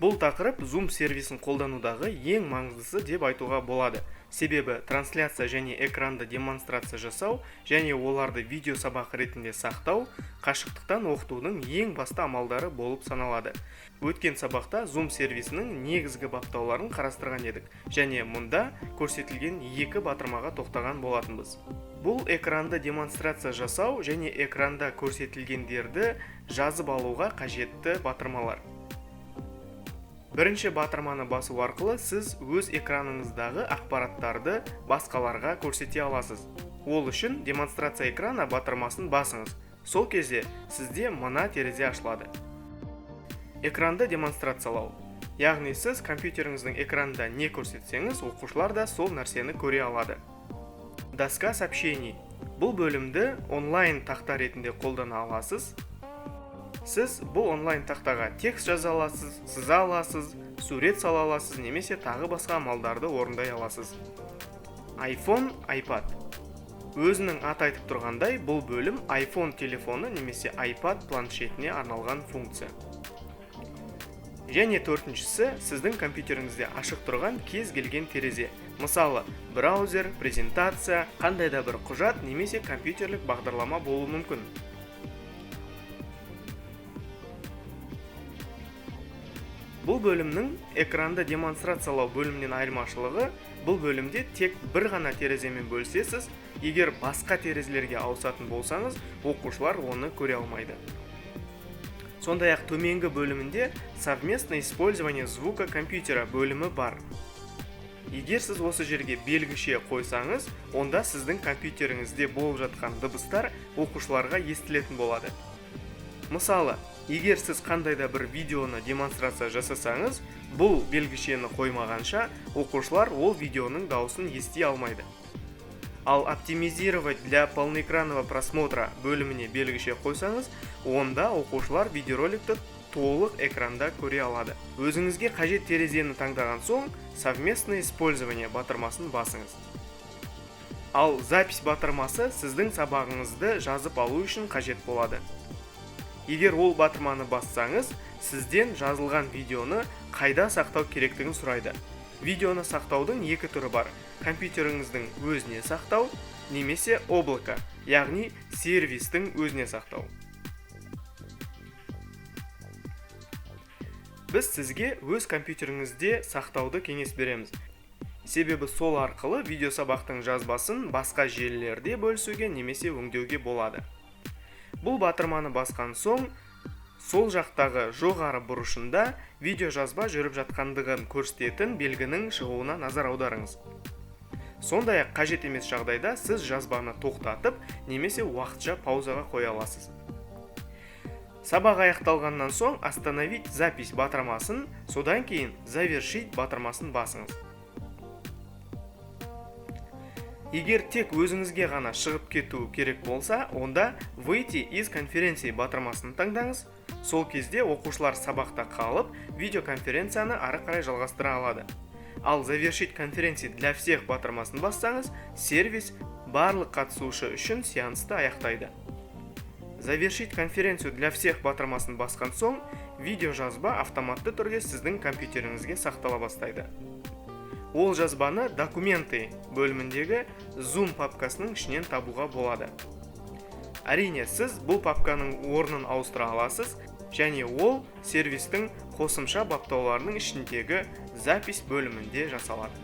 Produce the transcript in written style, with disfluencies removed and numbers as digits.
Бұл тақырып Zoom сервисін қолданудағы ең маңыздысы деп айтуға болады. Себебі трансляция және экранды демонстрация жасау және оларды видео сабақ ретінде сақтау қашықтықтан оқытудың ең басты амалдары болып саналады. Өткен сабақта Zoom сервисінің негізгі баптауларын қарастырған едік және мұнда көрсетілген екі батырмаға тоқтаған болатынбыз. Бұл экранды демонстрация жасау және экранда көрсетілгендерді жазып алуға қажетті батырмалар. Бірінші батырманы басу арқылы сіз өз экраныңыздағы ақпараттарды басқаларға көрсете аласыз. Ол үшін демонстрация экрана батырмасын басыңыз. Сол кезде сізде мына терезе ашылады. Экранды демонстрациялау. Яғни сіз компьютеріңіздің экранында не көрсетсеңіз, оқушылар да сол нәрсені көре алады. Доска сообщений. Бұл бөлімді онлайн тақта ретінде қолдана аласыз. Сіз бұл онлайн тақтаға текст жаза аласыз, сыза аласыз, сурет сала аласыз, немесе тағы басқа амалдарды орындай аласыз. iPhone, iPad. Өзінің аты айтып тұрғандай, бұл бөлім iPhone телефоны немесе iPad планшетіне арналған функция. Және төртіншісі, сіздің компьютеріңізде ашық тұрған кез келген терезе. Мысалы, браузер, презентация, қандай да бір құжат немесе компьютерлік бағдарлама болуы мүмкін. Бұл бөлімнің экранды демонстрациялау бөлімнен айырмашылығы, бұл бөлімде тек бір ғана тереземен бөлісесіз, егер басқа терезелерге ауысатын болсаңыз, оқушылар оны көре алмайды. Сондай-ақ төменгі бөлімінде совместное использование звука компьютера бөлімі бар. Егер сіз осы жерге белгіше қойсаңыз, онда сіздің компьютеріңізде болып жатқан дыбыстар оқушыларға естілетін болады. Мысалы, егер сіз қандайда бір видеоны демонстрация жасасаңыз, бұл белгішені қоймағанша, оқушылар ол видеоның дауысын ести алмайды. Ал оптимизировать для полноэкранного просмотра бөліміне белгіше қойсаңыз, онда оқушылар видеороликті толық экранда көре алады. Өзіңізге қажет терезені таңдаған соң, совместное использование батырмасын басыңыз. Ал запись батырмасы сіздің сабағыңызды жазып алу үшін қажет болады. Егер ол батырманы бассаңыз, сізден жазылған видеоны қайда сақтау керектігін сұрайды. Видеоны сақтаудың екі түрі бар. Компьютеріңіздің өзіне сақтау, немесе облако, яғни сервистің өзіне сақтау. Біз сізге өз компьютеріңізде сақтауды кеңес береміз. Себебі сол арқылы видео сабақтың жазбасын басқа желілерде бөлісуге немесе өңдеуге болады. Бұл батырманы басқан соң, сол жақтағы жоғары бұрышында видео жазба жүріп жатқандығын көрсететін белгінің шығуына назар аударыңыз. Сондай-ақ қажет емес жағдайда сіз жазбаны тоқтатып, немесе уақытша паузаға қоя аласыз. Сабақ аяқталғаннан соң остановить запись батырмасын, содан кейін завершить батырмасын басыңыз. Егер тек өзіңізге ғана шығып кету керек болса, онда выйти из конференции батырмасын таңдаңыз. Сол кезде оқушылар сабақта қалып, видеоконференцияны ары қарай жалғастыра алады. Ал завершить конференции для всех батырмасын бассаңыз, сервис барлық қатысушы үшін сеансты аяқтайды. Завершить конференцию для всех батырмасын басқан соң, видео жазба автоматты түрде сіздің компьютеріңізге сақтала бастайды. Ол жазбаны документы бөліміндегі Zoom папкасының ішінен табуға болады. Әрине, сіз бұл папканың орнын ауыстыра аласыз, және ол сервистің қосымша баптауларының ішіндегі запись бөлімінде жасалады.